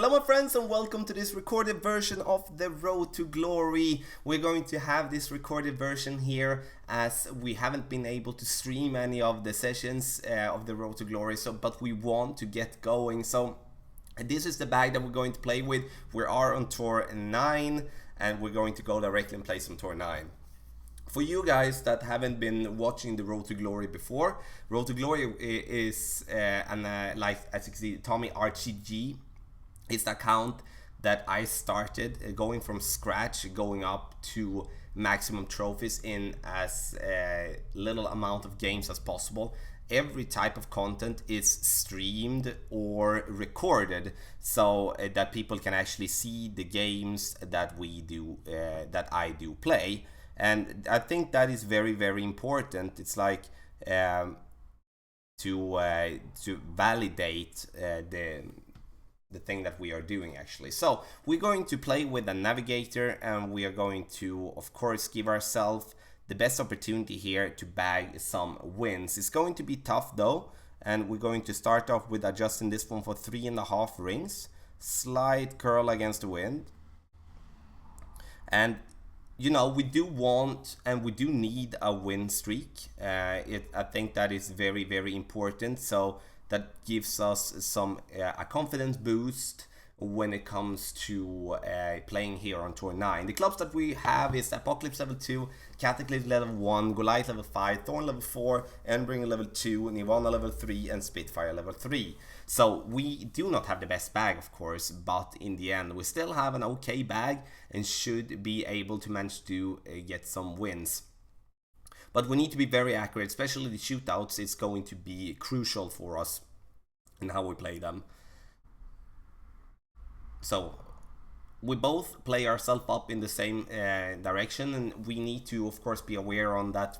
Hello my friends and welcome to this recorded version of the Road to Glory. We're going to have this recorded version here as we haven't been able to stream any of the sessions of the Road to Glory, but we want to get going. So this is the bag that we're going to play with. We are on Tour 9 and we're going to go directly and play some Tour 9. For you guys that haven't been watching the Road to Glory before, Road to Glory is like as you can see, Tommy RTG. It's the account that I started going from scratch, going up to maximum trophies in as little amount of games as possible. Every type of content is streamed or recorded so that people can actually see the games that we do, that I do play. And I think that is very, very important. It's like to validate the thing that we are doing actually. So we're going to play with a navigator and we are going to of course give ourselves the best opportunity here to bag some wins. It's going to be tough though, and we're going to start off with adjusting this one for 3.5 rings, slight curl against the wind. And you know, we do want and we do need a win streak. I think that is very, very important. So that gives us some a confidence boost when it comes to playing here on Tour 9. The clubs that we have is Apocalypse level 2, Cataclysm level 1, Goliath level 5, Thorn level 4, Endbringer level 2, Nirvana level 3 and Spitfire level 3. So we do not have the best bag of course, but in the end we still have an okay bag and should be able to manage to get some wins. But we need to be very accurate, especially the shootouts. It's going to be crucial for us in how we play them. So we both play ourselves up in the same direction, and we need to of course be aware on that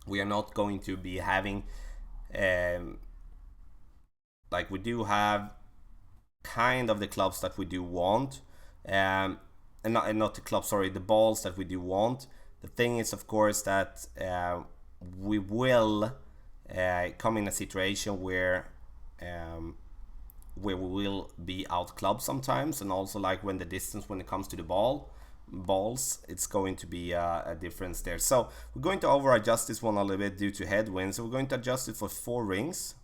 we are not going to be having like we do have kind of the clubs that we do want, and not the clubs, sorry, the balls that we do want. The thing is of course that we will come in a situation where we will be out clubbed sometimes, and also like when the distance when it comes to the balls, it's going to be a difference there. So we're going to over adjust this one a little bit due to headwind. So we're going to adjust it for 4 rings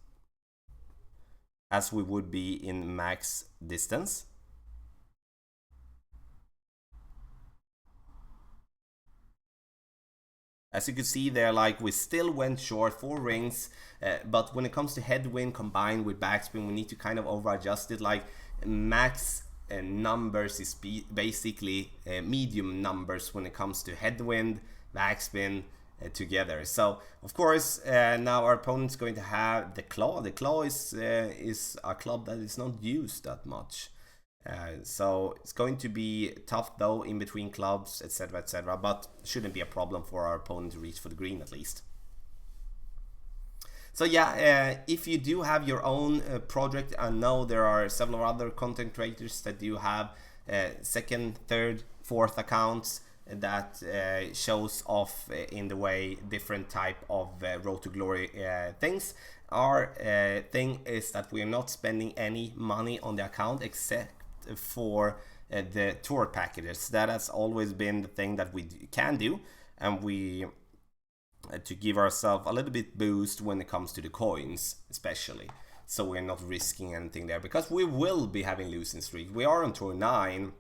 as we would be in max distance. As you can see there, like we still went short 4 rings, but when it comes to headwind combined with backspin, we need to kind of over adjust it. Like max numbers is basically medium numbers when it comes to headwind, backspin together. So of course now our opponent's going to have the claw. The claw is a club that is not used that much. So it's going to be tough though in between clubs, etc., but shouldn't be a problem for our opponent to reach for the green at least. So yeah, if you do have your own project, I know there are several other content creators that do have second, third, fourth accounts that shows off in the way different type of Road to Glory things. Our thing is that we are not spending any money on the account except for the tour packages. That has always been the thing that we can do, and we to give ourselves a little bit boost when it comes to the coins especially, so we're not risking anything there because we will be having losing streak. We are on Tour 9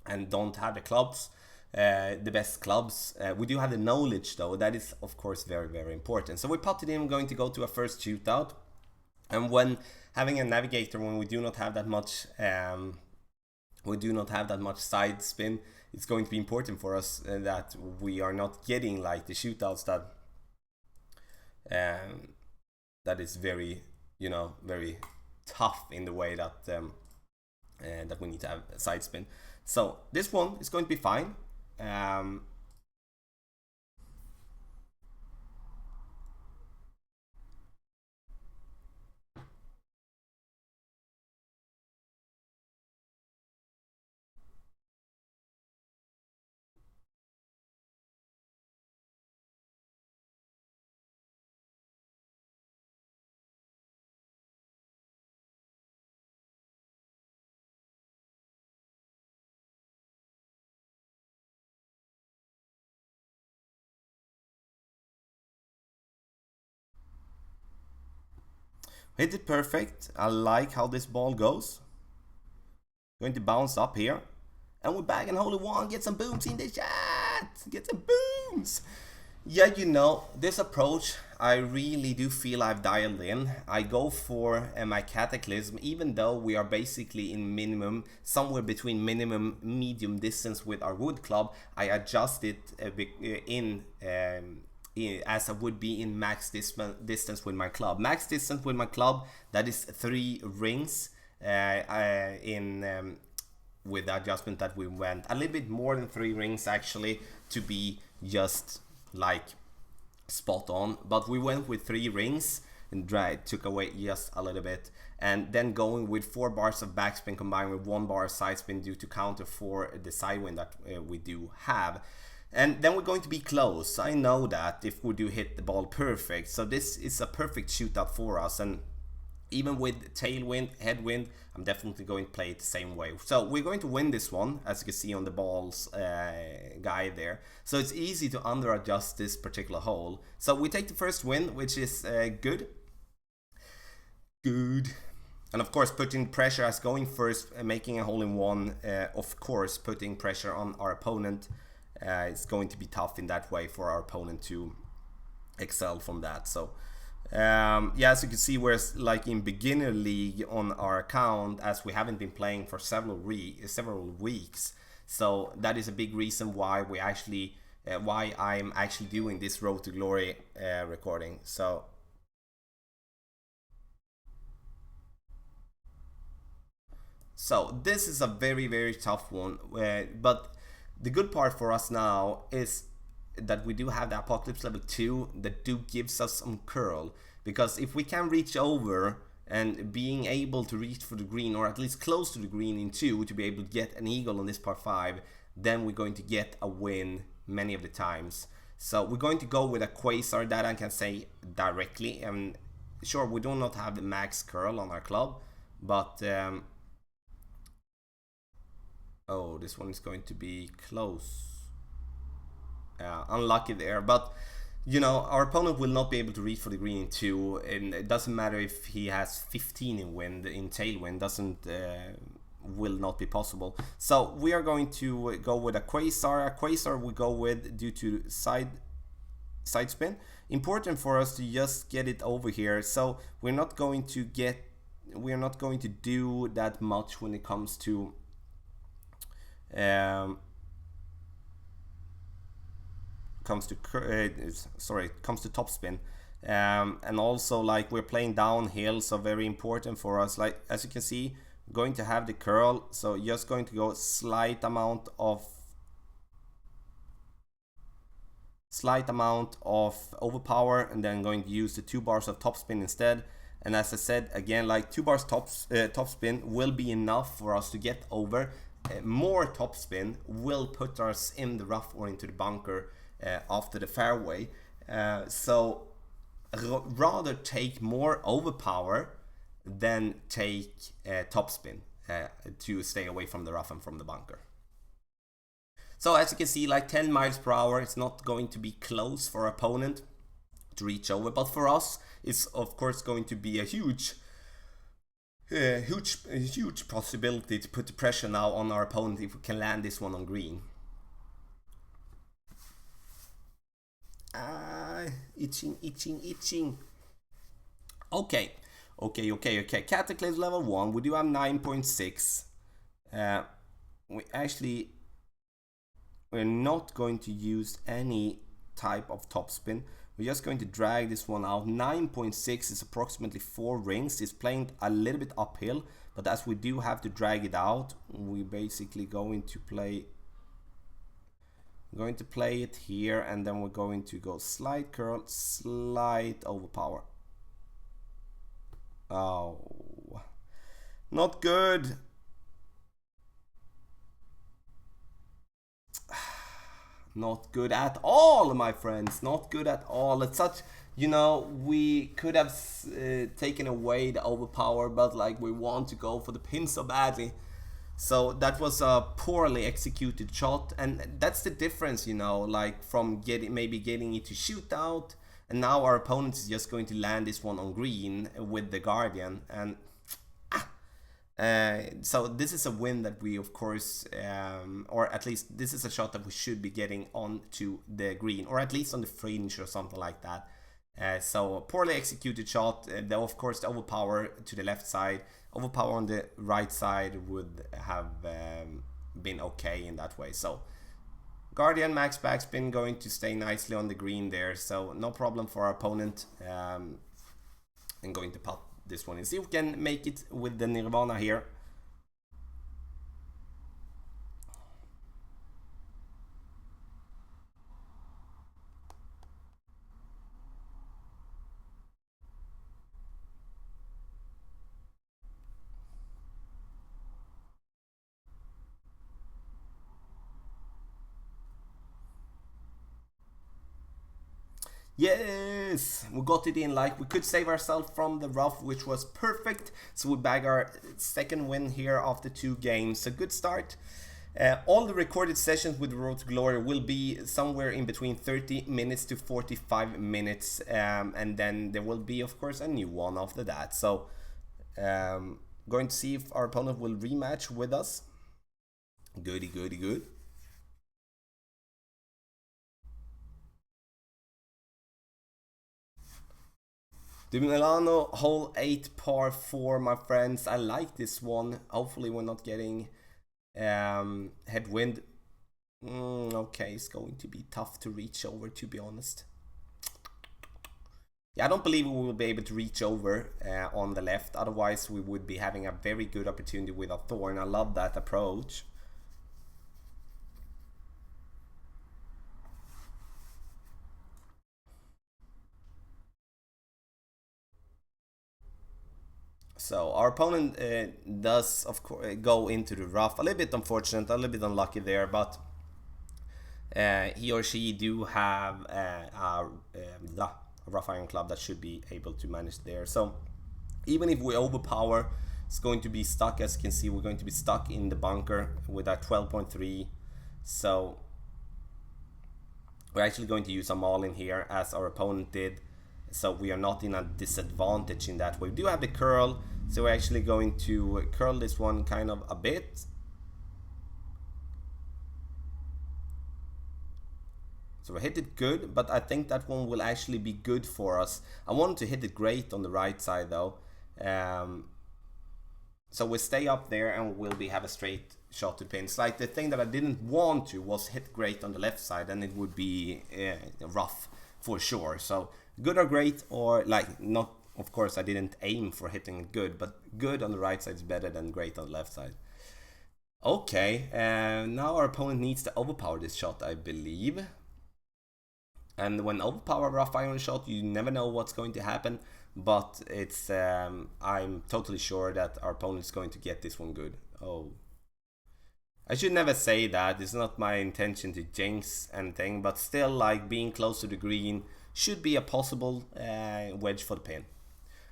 and don't have the clubs, the best clubs. We do have the knowledge though, that is of course very, very important. So we potted in, going to go to a first shootout, and when having a navigator, when we do not have that much side spin, it's going to be important for us that we are not getting like the shootouts that is very, you know, very tough in the way that that we need to have a side spin. So this one is going to be fine. Hit it perfect. I like how this ball goes. Going to bounce up here. And we're back in hole in one. Get some booms in the chat. Get some booms. Yeah, you know, this approach, I really do feel I've dialed in. I go for my Cataclysm, even though we are basically in minimum, somewhere between minimum, medium distance with our wood club. I adjust it as I would be in max distance with my club. Max distance with my club, that is 3 rings with the adjustment that we went. A little bit more than 3 rings actually, to be just like spot on, but we went with 3 rings and took away just a little bit, and then going with 4 bars of backspin combined with 1 bar of side spin due to counter for the side wind that we do have. And then we're going to be close. I know that if we do hit the ball perfect, so this is a perfect shootout for us. And even with tailwind, headwind, I'm definitely going to play it the same way. So we're going to win this one, as you can see on the balls guide there. So it's easy to under adjust this particular hole. So we take the first win, which is good. Good. And of course, putting pressure as going first, making a hole in one, of course, putting pressure on our opponent. It's going to be tough in that way for our opponent to excel from that. So yeah, as you can see, we're like in beginner league on our account, as we haven't been playing for several weeks. So that is a big reason why we actually why I'm actually doing this Road to Glory recording. So this is a very tough one, but the good part for us now is that we do have the Apocalypse level 2 that gives us some curl, because if we can reach over and being able to reach for the green, or at least close to the green in 2 to be able to get an eagle on this par 5, then we're going to get a win many of the times. So we're going to go with a Quasar, that I can say directly. And sure, we do not have the max curl on our club, but oh, this one is going to be close. Unlucky there, but you know, our opponent will not be able to reach for the green in 2, and it doesn't matter if he has 15 in wind, in tailwind, will not be possible. So we are going to go with a Quasar. A Quasar we go with due to side spin. Important for us to just get it over here. So we're not going to do that much when it comes to comes to topspin, and also like we're playing downhill, so very important for us. Like as you can see, going to have the curl, so just going to go slight amount of overpower, and then going to use the 2 bars of topspin instead. And as I said again, like 2 bars topspin will be enough for us to get over. More topspin will put us in the rough or into the bunker after the fairway. So rather take more overpower than take topspin to stay away from the rough and from the bunker. So as you can see, like 10 miles per hour, it's not going to be close for our opponent to reach over, but for us it's of course going to be a huge possibility to put the pressure now on our opponent if we can land this one on green. Itching. Okay. Cataclysm level 1. We do have 9.6. We're not going to use any type of topspin. We're just going to drag this one out. 9.6 is approximately 4 rings. It's playing a little bit uphill, but as we do have to drag it out, we're basically going to play it here, and then we're going to go slight curl, slight overpower. Oh, not good. Not good at all, my friends. Not good at all. It's such, you know, we could have taken away the overpower, but like we want to go for the pin so badly. So that was a poorly executed shot, and that's the difference, you know, like from getting it to shootout and now our opponent is just going to land this one on green with the Guardian, and so this is a win that we, of course, or at least this is a shot that we should be getting onto the green, or at least on the fringe or something like that. So poorly executed shot. Though of course the overpower to the left side, overpower on the right side would have been okay in that way. So Guardian max backspin going to stay nicely on the green there, so no problem for our opponent. And going to pop this one and see if we can make it with the Nirvana here. Yes, we got it in. Like, we could save ourselves from the rough, which was perfect. So we bag our second win here after 2 games. A good start. All the recorded sessions with Road to Glory will be somewhere in between 30 minutes to 45 minutes. And then there will be, of course, a new one after that. So going to see if our opponent will rematch with us. Goody, goody, good. The Milano hole 8 par 4, my friends. I like this one. Hopefully we're not getting headwind. Okay, it's going to be tough to reach over, to be honest. Yeah, I don't believe we will be able to reach over on the left. Otherwise we would be having a very good opportunity with a Thorn. I love that approach. So our opponent does, of course, go into the rough. A little bit unfortunate, a little bit unlucky there, but he or she do have a rough iron club that should be able to manage there. So even if we overpower, it's going to be stuck. As you can see, we're going to be stuck in the bunker with our 12.3. So we're actually going to use a maul in here, as our opponent did. So we are not in a disadvantage in that way. We do have the curl, so we're actually going to curl this one kind of a bit. So we hit it good, but I think that one will actually be good for us. I wanted to hit it great on the right side though. So we stay up there and we'll have a straight shot to pins. Like, the thing that I didn't want to was hit great on the left side, and it would be rough for sure. So good or great, or like, not, of course I didn't aim for hitting it good, but good on the right side is better than great on the left side. Okay, now our opponent needs to overpower this shot, I believe. And when overpower rough iron shot, you never know what's going to happen, but it's I'm totally sure that our opponent is going to get this one good. Oh, I should never say that. It's not my intention to jinx anything, but still, like, being close to the green should be a possible wedge for the pin.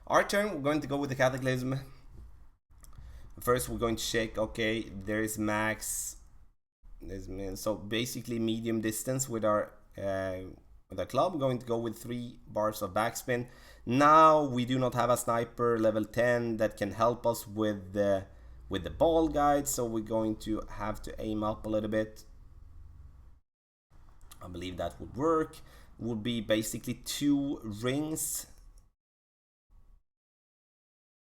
Our turn, we're going to go with the Cataclysm. First we're going to check, okay, there is max. So basically medium distance with our club. We're going to go with 3 bars of backspin. Now we do not have a sniper level 10 that can help us with the ball guide, so we're going to have to aim up a little bit. I believe that would work. Would be basically 2 rings.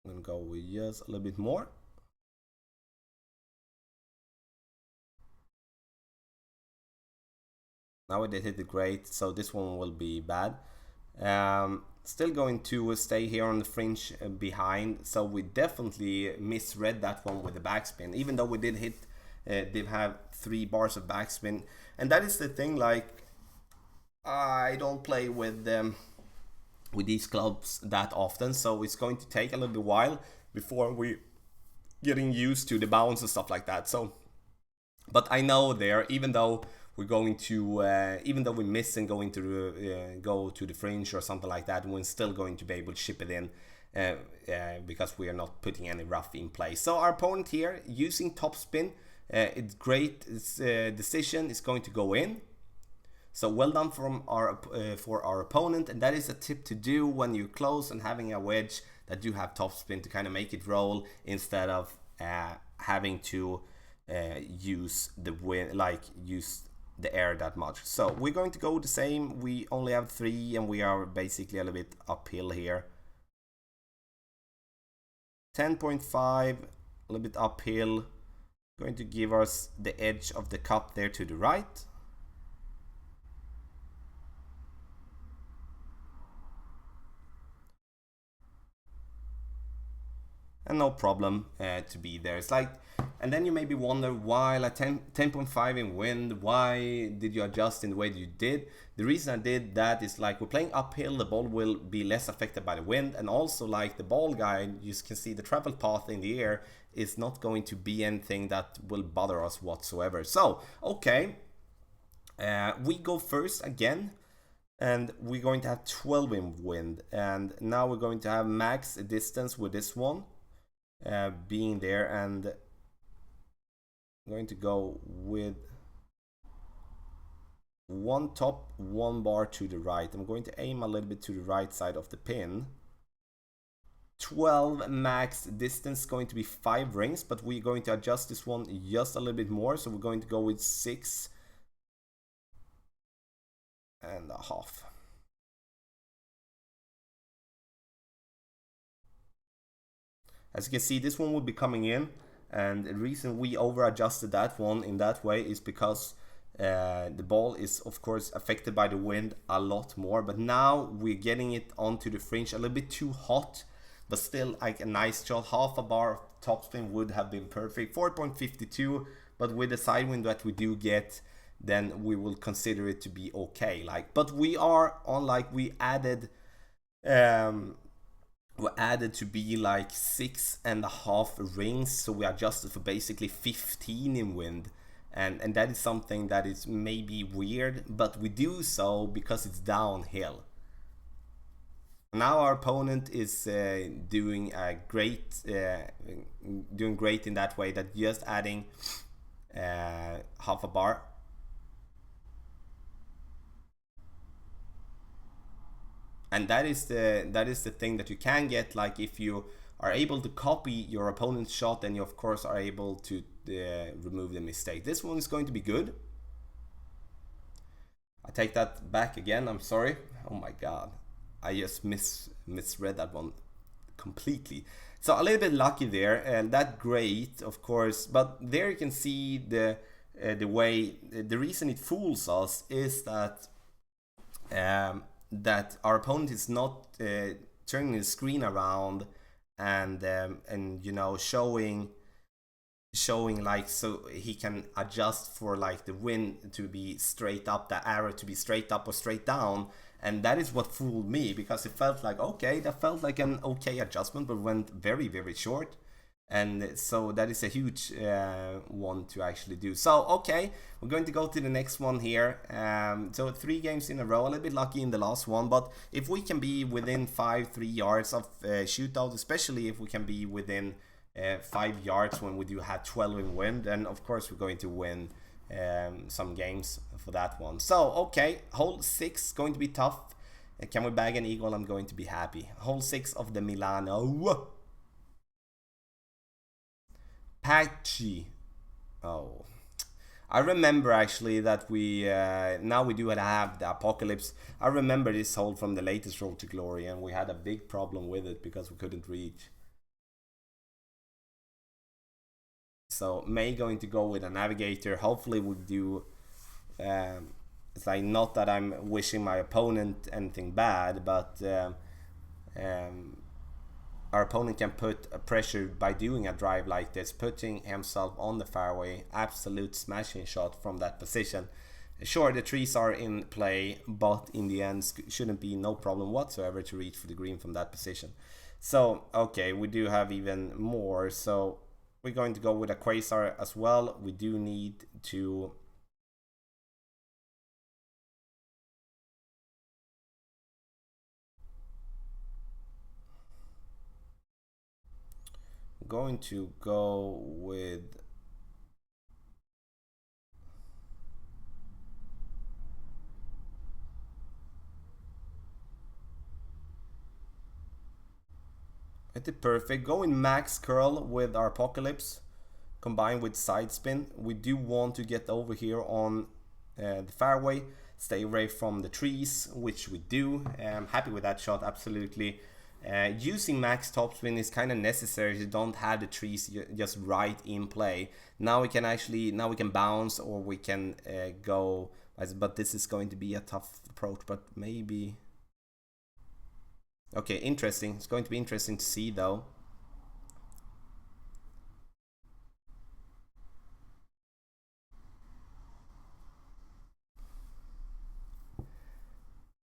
I'm gonna go with just a little bit more. Now we did hit it great, so this one will be bad. Still going to stay here on the fringe behind, so we definitely misread that one with the backspin, even though we did hit, did have 3 bars of backspin. And that is the thing, like, I don't play with these clubs that often, so it's going to take a little bit while before we getting used to the bounce and stuff like that. So, but I know there, even though we're going to, even though we miss and going to go to the fringe or something like that, we're still going to be able to ship it in because we are not putting any rough in place. So our opponent here using topspin, it's great. Its decision is going to go in. So well done from for our opponent, and that is a tip to do when you're close and having a wedge that you have topspin to kind of make it roll instead of having to use the wind, like use the air that much. So we're going to go the same. We only have 3 and we are basically a little bit uphill here. 10.5, a little bit uphill, going to give us the edge of the cup there to the right. And no problem to be there. It's like, and then you maybe wonder why, like 10.5 in wind, why did you adjust in the way that you did? The reason I did that is like we're playing uphill, the ball will be less affected by the wind, and also like the ball guide, you can see the travel path in the air is not going to be anything that will bother us whatsoever. So, okay, we go first again. And we're going to have 12 in wind, and now we're going to have max distance with this one being there, and I'm going to go with 1 top, 1 bar to the right. I'm going to aim a little bit to the right side of the pin. 12 max distance, going to be 5 rings, but we're going to adjust this one just a little bit more, so we're going to go with 6.5. As you can see, this one will be coming in, and the reason we over adjusted that one in that way is because the ball is of course affected by the wind a lot more, but now we're getting it onto the fringe a little bit too hot, but still like a nice shot. Half a bar of topspin would have been perfect. 4.52, but with the side wind that we do get, then we will consider it to be okay. Like, but we are on, like, we added to be like 6.5 rings, so we adjusted for basically 15 in wind, and that is something that is maybe weird, but we do so because it's downhill. Now our opponent is doing great in that way, that just adding half a bar. And that is the thing that you can get, like if you are able to copy your opponent's shot, then you of course are able to remove the mistake. This one is going to be good. I take that back again, I'm sorry. Oh my god, I just misread that one completely. So a little bit lucky there, and that great of course, but there you can see the way, the reason it fools us is that that our opponent is not turning the screen around and you know, showing like, so he can adjust for like the wind to be straight up, the arrow to be straight up or straight down, and that is what fooled me, because it felt like, okay, that felt like an okay adjustment, but went very, very short. And so that is a huge one to actually do. So okay, we're going to go to the next one here. So 3 games in a row, a little bit lucky in the last one, but if we can be within 3 yards of shootout, especially if we can be within 5 yards when we do have 12 in wind, then of course we're going to win some games for that one. So okay, hole 6 going to be tough. Can we bag an eagle? I'm going to be happy. Hole 6 of the Milano. Patchy. Oh, I remember actually that we now we do have the Apocalypse. I remember this hole from the latest Road to Glory, and we had a big problem with it because we couldn't reach. So May going to go with a navigator. Hopefully we do. It's like, not that I'm wishing my opponent anything bad, but our opponent can put a pressure by doing a drive like this, putting himself on the fairway, absolute smashing shot from that position. Sure, the trees are in play, but in the end shouldn't be no problem whatsoever to reach for the green from that position. So okay, we do have even more, so we're going to go with a Quasar as well. We do need to going to go with Hit it perfect. Going max curl with our Apocalypse combined with side spin. We do want to get over here on the fairway, stay away from the trees, which we do. I'm happy with that shot, absolutely. Using max topspin is kind of necessary if you don't have the trees just right in play. Now we can bounce, or we can go, but this is going to be a tough approach, but maybe. Okay, interesting. It's going to be interesting to see though.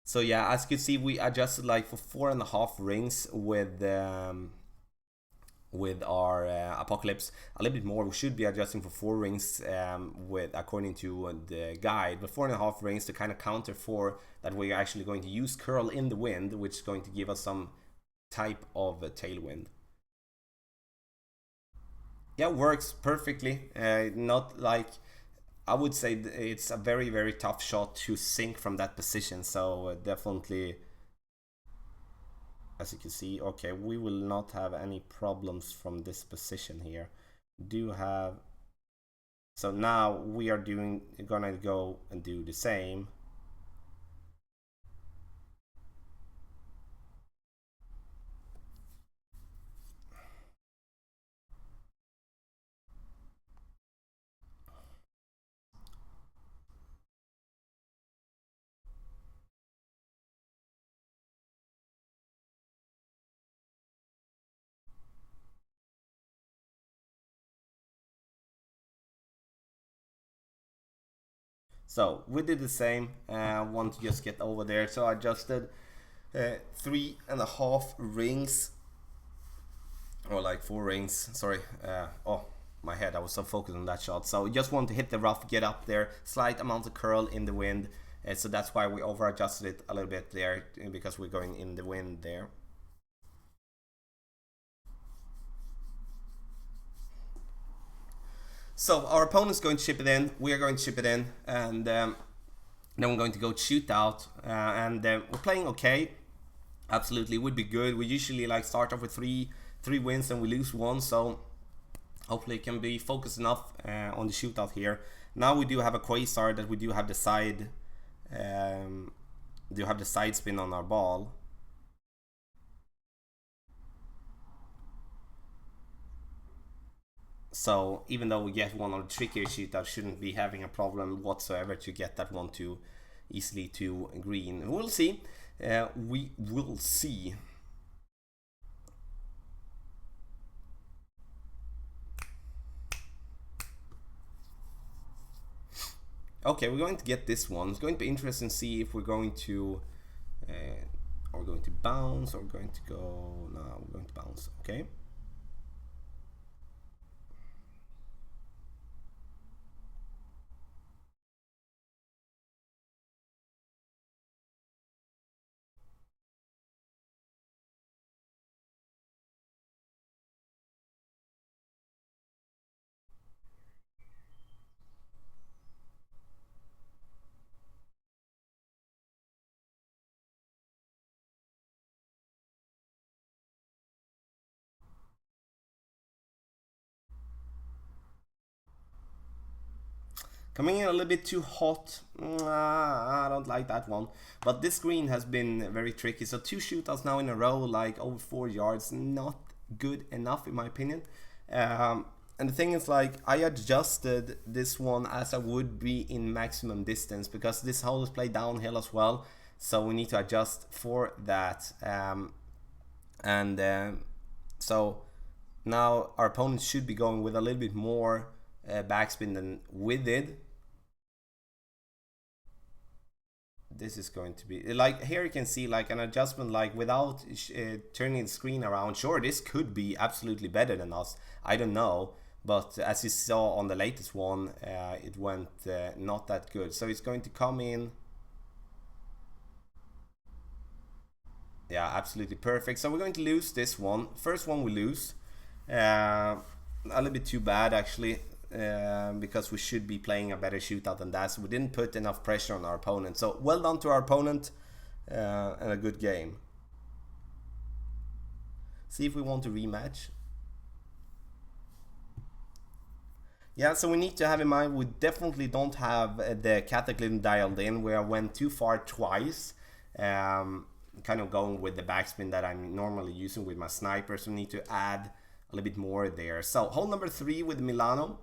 So yeah, as you can see, we adjusted like for 4.5 rings with our Apocalypse. A little bit more. We should be adjusting for 4 rings with according to the guide, but 4.5 rings to kind of counter for that we're actually going to use curl in the wind, which is going to give us some type of tailwind. Yeah, works perfectly. Not like, I would say it's a very, very tough shot to sink from that position. So definitely, as you can see, okay, we will not have any problems from this position here. Do have, so now we are gonna go and do the same. So we did the same. Want to just get over there, so I adjusted 3.5 rings, or like 4 rings. Sorry. Oh, my head. I was so focused on that shot. So just want to hit the rough, get up there. Slight amount of curl in the wind. So that's why we over adjusted it a little bit there, because we're going in the wind there. So our opponent's going to chip it in, we are going to chip it in, and then we're going to go shoot out, and we're playing okay. Absolutely, would be good. We usually like start off with three wins and we lose one, so hopefully it can be focused enough on the shootout here. Now we do have a Quasar that we do have the side, spin on our ball. So even though we get one on the trickier shootouts, shouldn't be having a problem whatsoever to get that one to easily to green. We'll see. We will see. Okay, we're going to get this one. It's going to be interesting to see if we're going to bounce, or going to go. No, we're going to bounce. Okay. Coming in a little bit too hot. I don't like that one. But this green has been very tricky. So 2 shootouts now in a row, like over 4 yards. Not good enough in my opinion. And the thing is, like, I adjusted this one as I would be in maximum distance, because this hole is played downhill as well. So we need to adjust for that. So now our opponent should be going with a little bit more backspin than we did. This is going to be like, here you can see like an adjustment, like without turning the screen around. Sure, this could be absolutely better than us, I don't know, but as you saw on the latest one, it went not that good. So it's going to come in. Yeah, absolutely perfect. So we're going to lose this one. First one we lose. A little bit too bad actually, because we should be playing a better shootout than that. So we didn't put enough pressure on our opponent. So well done to our opponent, and a good game. See if we want to rematch. Yeah, so we need to have in mind we definitely don't have the Cataclysm dialed in. We went too far twice. Kind of going with the backspin that I'm normally using with my sniper, so we need to add a little bit more there. So hole number 3 with Milano.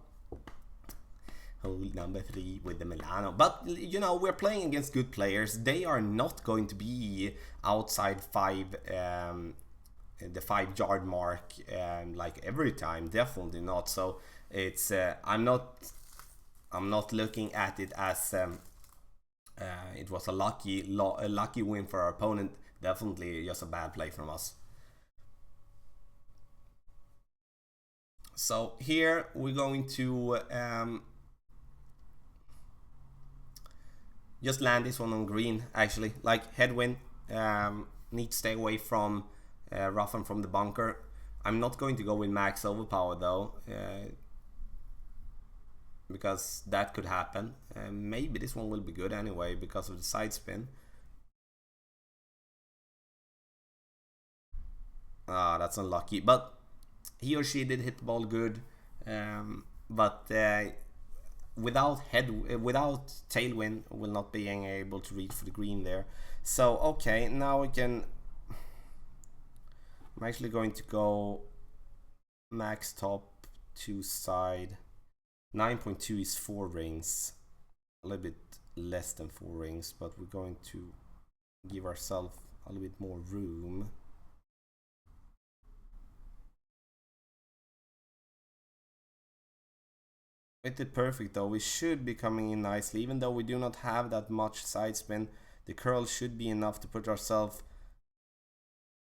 Hole number 3 with the Milano. But, you know, we're playing against good players. They are not going to be outside the 5-yard mark like every time. Definitely not. So it's I'm not looking at it as it was a lucky win for our opponent. Definitely just a bad play from us. So here we're going to just land this one on green, actually. Like headwind, need to stay away from Ruffin from the bunker. I'm not going to go with max overpower though, because that could happen. Maybe this one will be good anyway because of the side spin. That's unlucky, but he or she did hit the ball good. But without tailwind, will not being able to reach for the green there. So okay, now we can. I'm actually going to go max top 2 side. 9.2 is 4 rings, a little bit less than 4 rings, but we're going to give ourselves a little bit more room. It did perfect though. We should be coming in nicely, even though we do not have that much side spin. The curl should be enough to put ourselves.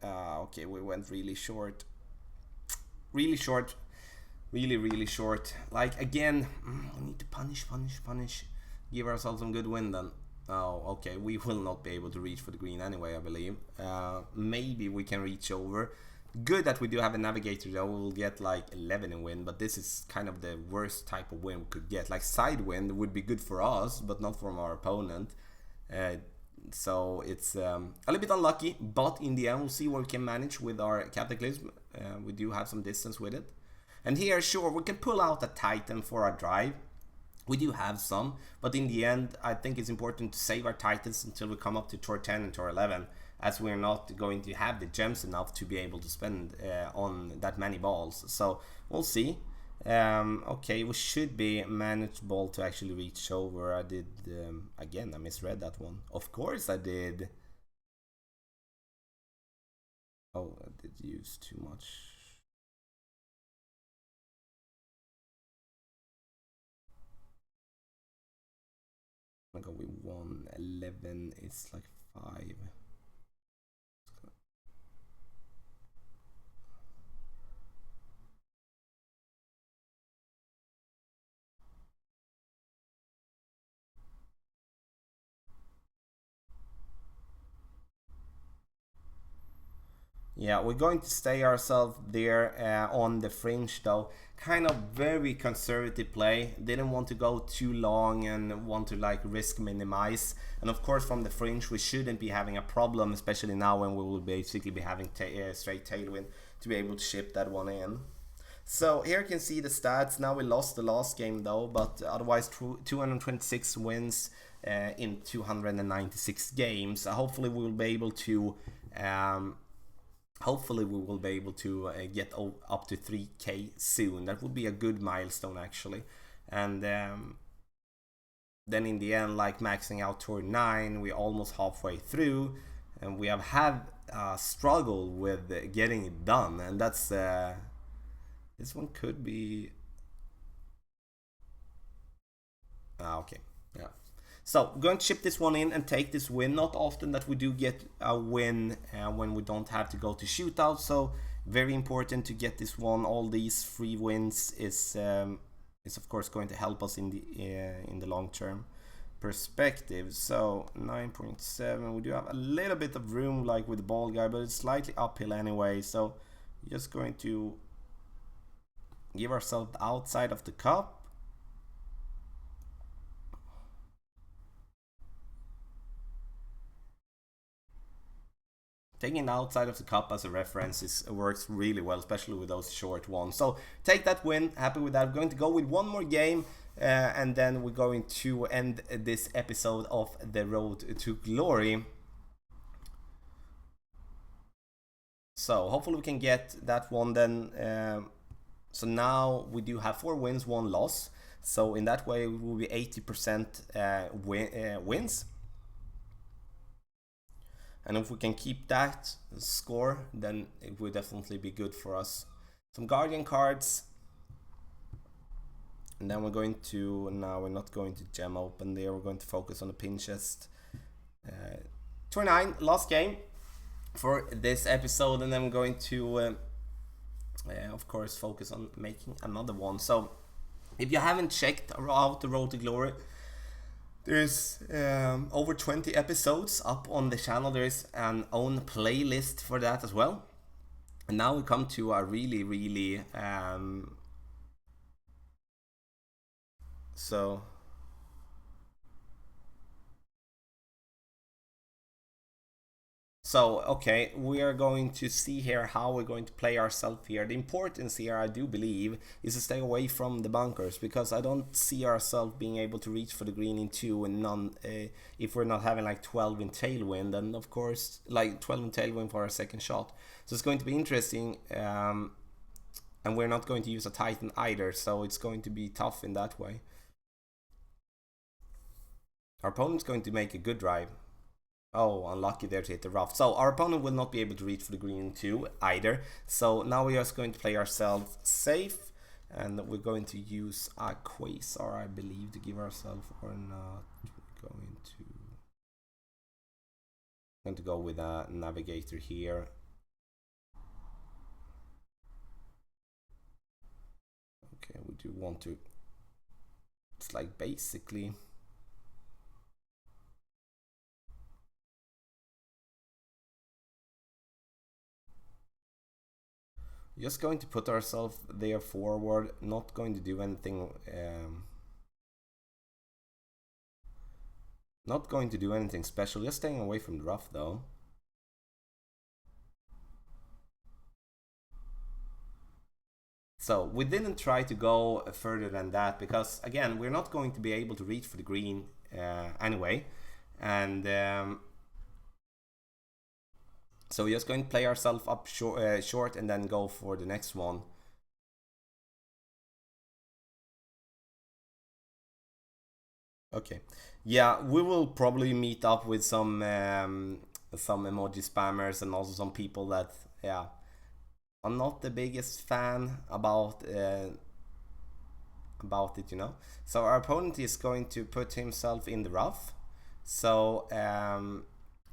Okay, we went really short. Really short. Really short. Like again, we need to punish. Give ourselves some good win then. Oh, okay, we will not be able to reach for the green anyway, I believe. Maybe we can reach over. Good that we do have a navigator though. We'll get like 11 in win, but this is kind of the worst type of win we could get. Like side win would be good for us, but not from our opponent. So it's a little bit unlucky, but in the end we'll see what we can manage with our Cataclysm. We do have some distance with it. And here, sure, we can pull out a Titan for our drive. We do have some, but in the end, I think it's important to save our Titans until we come up to Tour 10 and Tour 11, as we're not going to have the gems enough to be able to spend on that many balls. So we'll see. Okay, we should be manageable to actually reach over. I did, again, I misread that one. Of course I did. Oh, I did use too much. I'm gonna go with 111. It's like 5. Yeah, we're going to stay ourselves there on the fringe though. Kind of very conservative play. Didn't want to go too long and want to like risk minimize. And of course from the fringe we shouldn't be having a problem, especially now when we will basically be having straight tailwind to be able to ship that one in. So here you can see the stats. Now we lost the last game though, but otherwise 226 wins in 296 games. Hopefully we will be able to get up to 3k soon. That would be a good milestone actually. And then in the end, like maxing out Tour 9, we're almost halfway through, and we have had a struggle with getting it done. And that's this one could be okay. Yeah. So I'm going to chip this one in and take this win. Not often that we do get a win when we don't have to go to shootout. So very important to get this one. All these free wins is of course going to help us in the long term perspective. So 9.7. We do have a little bit of room like with the ball guy, but it's slightly uphill anyway. So we're just going to give ourselves the outside of the cup. Taking outside of the cup as a reference works really well, especially with those short ones. So take that win, happy with that. I'm going to go with one more game, and then we're going to end this episode of The Road to Glory. So hopefully we can get that one then. So now we do have 4 wins, 1 loss. So in that way, we will be 80% wins. And if we can keep that score, then it will definitely be good for us. Some Guardian cards. And then we're going to, now we're not going to gem open there, we're going to focus on the pin chest. 29, last game for this episode, and then we're going to, of course, focus on making another one. So, if you haven't checked out The Road to Glory, there's over 20 episodes up on the channel. There is an own playlist for that as well. And now we come to a really So, okay, we are going to see here how we're going to play ourselves here. The importance here, I do believe, is to stay away from the bunkers, because I don't see ourselves being able to reach for the green in 2 and none, if we're not having like 12 in tailwind, and of course, like 12 in tailwind for our second shot. So it's going to be interesting, and we're not going to use a Titan either, so it's going to be tough in that way. Our opponent's going to make a good drive. Oh, unlucky there to hit the rough. So our opponent will not be able to reach for the green 2 either. So now we are just going to play ourselves safe. And we're going to use a Quasar, I believe, to give ourselves, or not. We're going to go with a Navigator here. Okay, we do want to, it's like basically, just going to put ourselves there forward, not going to do anything, not going to do anything special, just staying away from the rough though. So we didn't try to go further than that, because again, we're not going to be able to reach for the green anyway. And so we're just going to play ourselves up short and then go for the next one. Okay, yeah, we will probably meet up with some emoji spammers and also some people that, yeah, are not the biggest fan about it, you know. So our opponent is going to put himself in the rough. So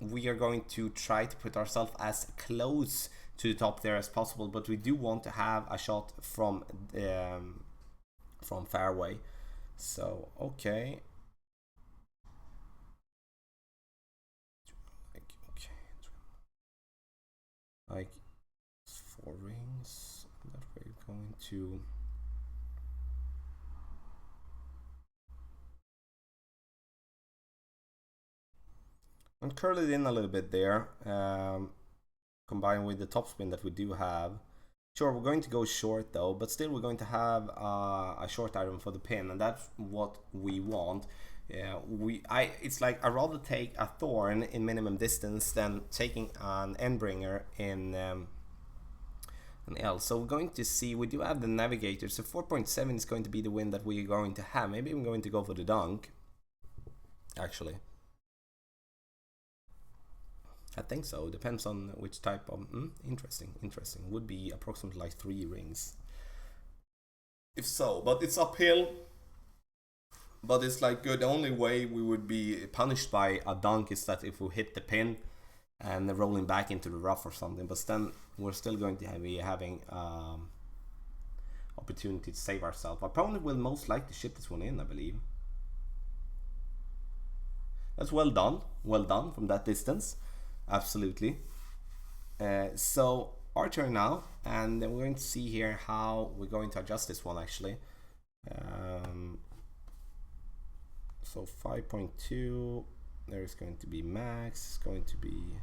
we are going to try to put ourselves as close to the top there as possible, but we do want to have a shot from fairway. So okay, like 4 rings. That we're going to. And curl it in a little bit there, combined with the topspin that we do have. Sure, we're going to go short though, but still we're going to have a short item for the pin, and that's what we want. It's like I'd rather take a thorn in minimum distance than taking an Endbringer in an L. So we're going to see, we do have the Navigator, so 4.7 is going to be the win that we're going to have. Maybe I'm going to go for the dunk, actually. I think so. Depends on which type of. Interesting. Would be approximately like 3 rings. If so, but it's uphill. But it's like good. The only way we would be punished by a dunk is that if we hit the pin and rolling back into the rough or something. But then we're still going to be having opportunity to save ourselves. Our opponent will most likely ship this one in, I believe. That's well done from that distance. Absolutely. So our turn now, and then we're going to see here how we're going to adjust this one actually. So 5.2, there's going to be max, it's going to be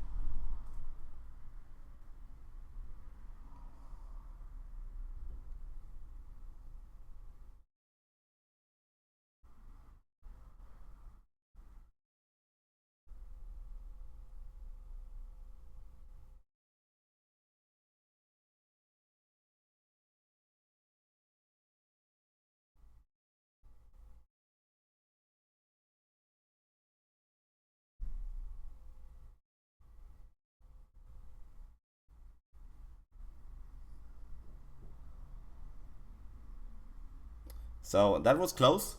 So that was close.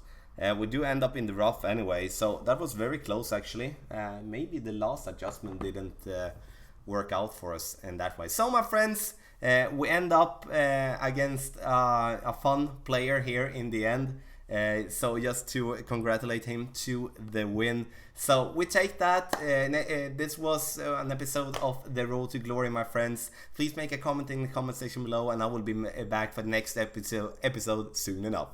We do end up in the rough anyway, so that was very close actually. Maybe the last adjustment didn't work out for us in that way. So my friends, we end up against a fun player here in the end. So just to congratulate him to the win. So we take that. This was an episode of The Road to Glory, my friends. Please make a comment in the comment section below, and I will be back for the next episode soon enough.